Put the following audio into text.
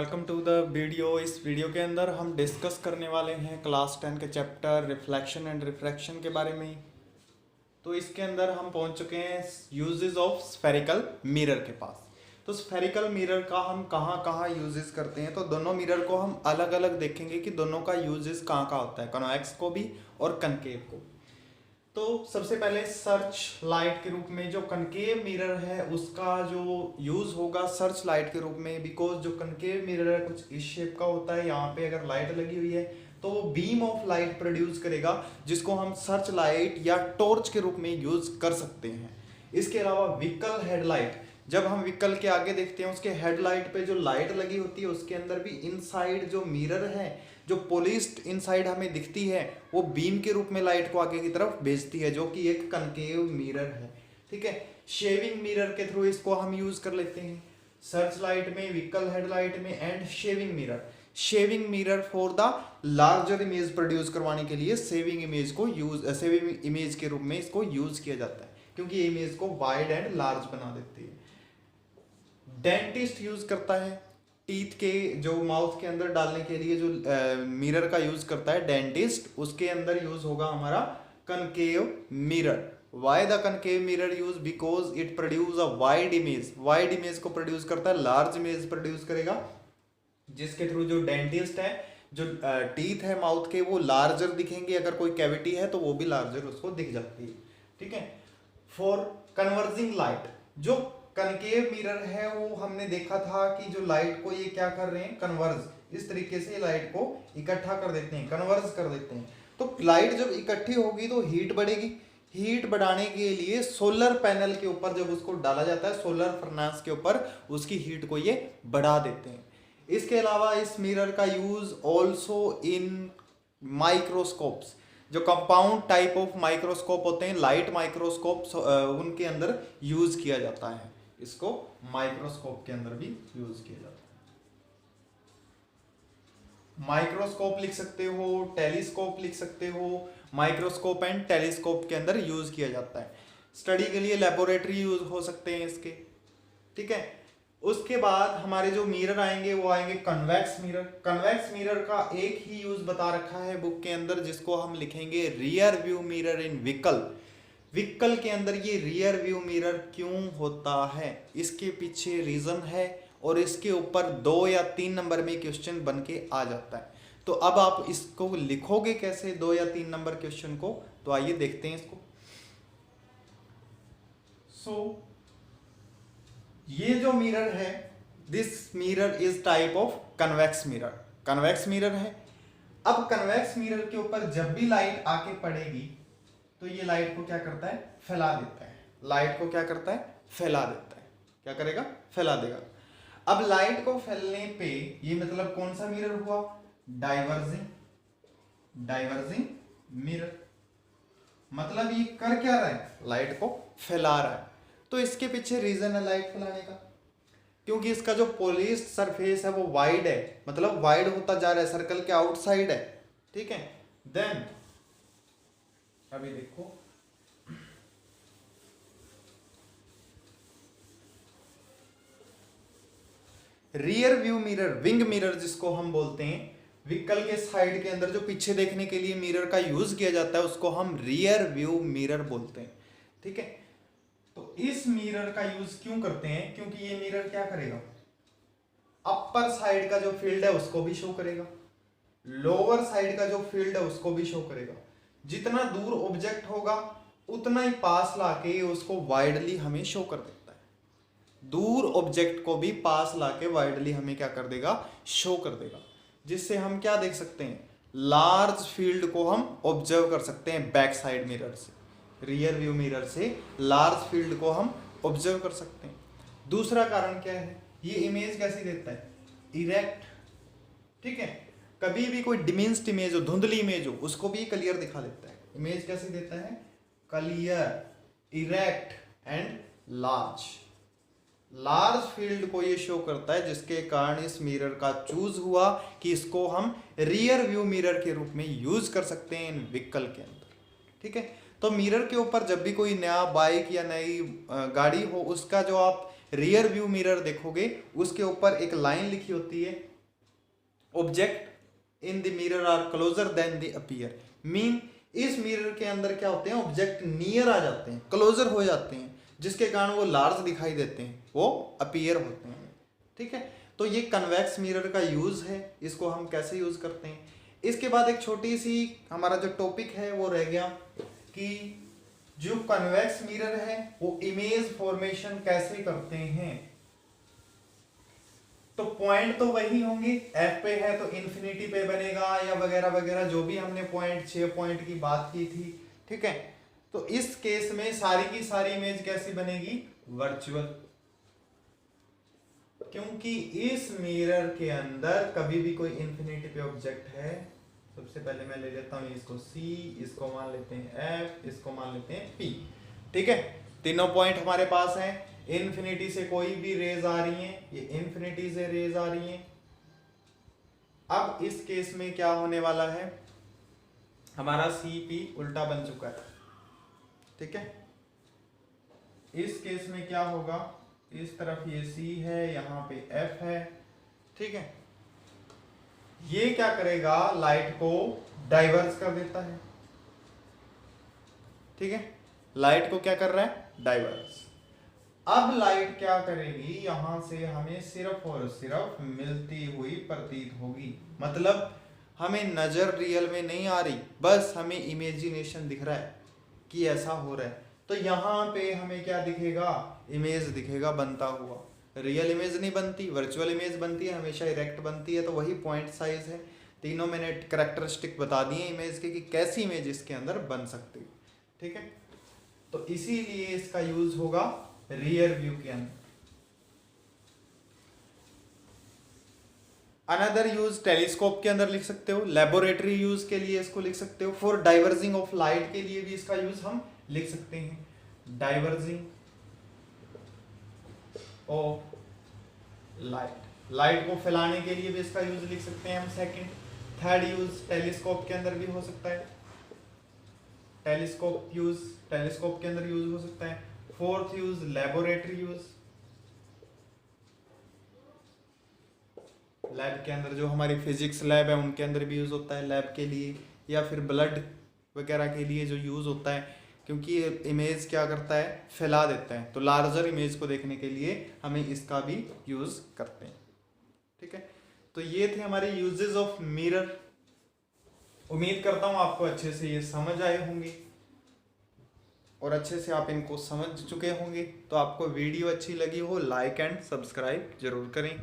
Welcome to the video. इस video के अंदर हम डिस्कस करने वाले हैं क्लास 10 के चैप्टर रिफ्लेक्शन एंड रिफ्रैक्शन के बारे में। तो इसके अंदर हम पहुंच चुके हैं यूजेस ऑफ स्फेरिकल मिरर के पास। तो स्फेरिकल मिरर का हम कहाँ कहाँ यूजेस करते हैं, तो दोनों मिरर को हम अलग अलग देखेंगे कि दोनों का यूजेस कहाँ कहाँ होता है, कन्वेक्स को भी और कनकेव को। तो सबसे पहले सर्च लाइट के रूप में जो कनकेव मिरर है उसका जो यूज होगा सर्च लाइट के रूप में, बिकॉज जो कनकेव मिरर है कुछ इस शेप का होता है। यहाँ पे अगर लाइट लगी हुई है तो वो बीम ऑफ लाइट प्रोड्यूस करेगा जिसको हम सर्च लाइट या टॉर्च के रूप में यूज कर सकते हैं। इसके अलावा व्हीकल हेडलाइट, जब हम व्हीकल के आगे देखते हैं उसके हेडलाइट पे जो लाइट लगी होती है उसके अंदर भी इनसाइड जो मिरर है, जो पॉलिश्ड इनसाइड हमें दिखती है, वो बीम के रूप में लाइट को आगे की तरफ भेजती है, जो कि एक कनकेव मिरर है। ठीक है, शेविंग मिरर के थ्रू इसको हम यूज कर लेते हैं सर्च लाइट में, व्हीकल हेडलाइट में and shaving mirror. Shaving mirror for the larger image produce करवाने के लिए सेविंग इमेज के रूप में इसको यूज किया जाता है, क्योंकि ये इमेज को वाइड एंड लार्ज बना देती है। डेंटिस्ट यूज करता है टीथ के जो माउथ के अंदर डालने के लिए, जो मिरर का यूज करता है डेंटिस्ट, उसके अंदर यूज होगा हमारा concave mirror. Why the concave mirror use, because it produce a wide image. Wide image को प्रोड्यूस करता है, लार्ज इमेज प्रोड्यूस करेगा, जिसके थ्रू जो डेंटिस्ट है, जो टीथ है माउथ के, वो लार्जर दिखेंगे। अगर कोई कैविटी है तो वो भी लार्जर उसको दिख जाती है। ठीक है, फॉर कन्वर्जिंग लाइट, जो कनकेव मिरर है वो हमने देखा था कि जो लाइट को ये क्या कर रहे हैं, कन्वर्ज, इस तरीके से लाइट को इकट्ठा कर देते हैं, कन्वर्ज कर देते हैं। तो लाइट जब इकट्ठी होगी तो हीट बढ़ेगी। हीट बढ़ाने के लिए सोलर पैनल के ऊपर जब उसको डाला जाता है, सोलर फर्नेस के ऊपर, उसकी हीट को ये बढ़ा देते हैं। इसके अलावा इस मिरर का यूज ऑल्सो इन माइक्रोस्कोप्स, जो कंपाउंड टाइप ऑफ माइक्रोस्कोप होते हैं, लाइट माइक्रोस्कोप, उनके अंदर यूज किया जाता है। इसको माइक्रोस्कोप के अंदर भी यूज किया जाता है। माइक्रोस्कोप लिख सकते हो, टेलीस्कोप लिख सकते हो। माइक्रोस्कोप एंड टेलीस्कोप के अंदर यूज किया जाता है। स्टडी के लिए लेबोरेटरी यूज हो सकते हैं इसके। ठीक है, उसके बाद हमारे जो मिरर आएंगे वो आएंगे कन्वेक्स मिरर। कन्वेक्स मिरर का एक ही यूज बता रखा है बुक के अंदर, जिसको हम लिखेंगे रियर व्यू मिरर इन व्हीकल। व्हीकल के अंदर ये रियर व्यू मिरर क्यों होता है, इसके पीछे रीजन है, और इसके ऊपर 2 या 3 नंबर में क्वेश्चन बन के आ जाता है। तो अब आप इसको लिखोगे कैसे 2 या 3 नंबर क्वेश्चन को, तो आइए देखते हैं इसको। ये जो मिरर है, this mirror is type of convex mirror. Convex mirror है। अब कन्वेक्स मिरर के ऊपर जब भी लाइट आके पड़ेगी तो ये लाइट को क्या करता है, फैला देता है। लाइट को क्या करता है, फैला देता है। क्या करेगा, फैला देगा। अब लाइट को फैलने पे ये मतलब कौन सा मिरर हुआ, डाइवर्जिंग मिरर। मतलब ये कर क्या रहा है, लाइट को फैला रहा है। तो इसके पीछे रीजन है लाइट फैलाने का, क्योंकि इसका जो पॉलिश्ड सरफेस है वो वाइड है, मतलब वाइड होता जा रहा है, सर्कल के आउटसाइड है। ठीक है, देन अभी देखो, rear view mirror, wing mirror जिसको हम बोलते हैं, व्हीकल के साइड के अंदर जो पीछे देखने के लिए मिरर का यूज किया जाता है उसको हम रियर व्यू मिरर बोलते हैं। ठीक है, तो इस मिरर का यूज क्यों करते हैं, क्योंकि ये मिरर क्या करेगा, अपर साइड का जो फील्ड है उसको भी शो करेगा, लोअर साइड का जो फील्ड है उसको भी शो करेगा। जितना दूर ऑब्जेक्ट होगा उतना ही पास लाके उसको वाइडली हमें शो कर देता है। दूर ऑब्जेक्ट को भी पास लाके वाइडली हमें क्या कर देगा, शो कर देगा, जिससे हम क्या देख सकते हैं, लार्ज फील्ड को हम ऑब्जर्व कर सकते हैं बैक साइड मिरर से। रियर व्यू मिरर से लार्ज फील्ड को हम ऑब्जर्व कर सकते हैं। दूसरा कारण क्या है, ये इमेज कैसी देता है, इरेक्ट। ठीक है, कभी भी कोई डिमिंस्ड इमेज हो, धुंधली इमेज हो, उसको भी क्लियर दिखा देता है। इमेज कैसे देता है, clear, erect and large. Large field को ये शो करता है, जिसके कारण इस मिरर का चूज हुआ कि इसको हम रियर व्यू मिरर के रूप में यूज कर सकते हैं इन व्हीकल के अंदर। ठीक है, तो मिरर के ऊपर जब भी कोई नया बाइक या नई गाड़ी हो, उसका जो आप रियर व्यू मिरर देखोगे उसके ऊपर एक लाइन लिखी होती है object in the mirror are closer than the appear, mean इस मिरर के अंदर क्या होते हैं, ऑब्जेक्ट नियर आ जाते हैं, क्लोजर हो जाते हैं, जिसके कारण वो लार्ज दिखाई देते हैं, वो अपीयर होते हैं। ठीक है, तो ये कन्वेक्स मिरर का यूज है, इसको हम कैसे यूज करते हैं। इसके बाद एक छोटी सी हमारा जो टॉपिक है वो रह गया कि जो कन्वेक्स मिरर है वो इमेज फॉर्मेशन कैसे करते हैं। तो पॉइंट तो वही होंगे, एफ पे है तो इन्फिनिटी पे बनेगा या वगैरह वगैरह, जो भी हमने पॉइंट 6 पॉइंट की बात की थी। ठीक है, तो इस केस में सारी की सारी इमेज कैसी बनेगी, वर्चुअल, क्योंकि इस मिरर के अंदर कभी भी कोई इन्फिनिटी पे ऑब्जेक्ट है। सबसे पहले मैं ले लेता हूं इसको C, इसको मान लेते हैं F, इसको मान लेते हैं P। ठीक है, तीनों पॉइंट हमारे पास हैं, इन्फिनिटी से कोई भी रेज आ रही हैं, ये इन्फिनिटी से रेज आ रही हैं। अब इस केस में क्या होने वाला है, हमारा CP उल्टा बन चुका है। ठीक है, इस केस में क्या होगा, इस तरफ ये C है, यहां पे F है। ठीक है, ये क्या करेगा, लाइट को डाइवर्स कर देता है। ठीक है, लाइट को क्या कर रहा है, डाइवर्स। अब लाइट क्या करेगी, यहां से हमें सिर्फ और सिर्फ मिलती हुई प्रतीत होगी, मतलब हमें नजर रियल में नहीं आ रही, बस हमें इमेजिनेशन दिख रहा है कि ऐसा हो रहा है। तो यहाँ पे हमें क्या दिखेगा, इमेज दिखेगा बनता हुआ। रियल इमेज नहीं बनती, वर्चुअल इमेज बनती है, हमेशा इरेक्ट बनती है। तो वही पॉइंट साइज है। तीनों मैंने कैरेक्टरिस्टिक बता दिए इमेज के कि कैसी इमेज इसके अंदर बन सकती है। ठीक है, तो इसीलिए इसका यूज होगा रियर व्यू के अंदर। अनदर यूज टेलीस्कोप के अंदर लिख सकते हो, लेबोरेटरी यूज के लिए इसको लिख सकते हो, फॉर डाइवर्जिंग ऑफ लाइट के लिए भी इसका यूज हम लिख सकते हैं, डाइवर्जिंग ऑफ लाइट, लाइट को फैलाने के लिए भी इसका यूज लिख सकते हैं हम। सेकंड, थर्ड यूज टेलीस्कोप के अंदर भी हो सकता है, टेलीस्कोप के अंदर यूज हो सकता है। Fourth use laboratory use, lab के अंदर जो हमारी फिजिक्स लैब है उनके अंदर भी यूज होता है लैब के लिए, या फिर ब्लड वगैरह के लिए जो यूज होता है, क्योंकि इमेज क्या करता है, फैला देता है। तो लार्जर इमेज को देखने के लिए हमें इसका भी यूज करते हैं। ठीक है, तो ये थे हमारे यूजेस ऑफ मिरर। उम्मीद करता हूं आपको अच्छे से ये समझ आए होंगे और अच्छे से आप इनको समझ चुके होंगे। तो आपको वीडियो अच्छी लगी हो, लाइक एंड सब्सक्राइब जरूर करें।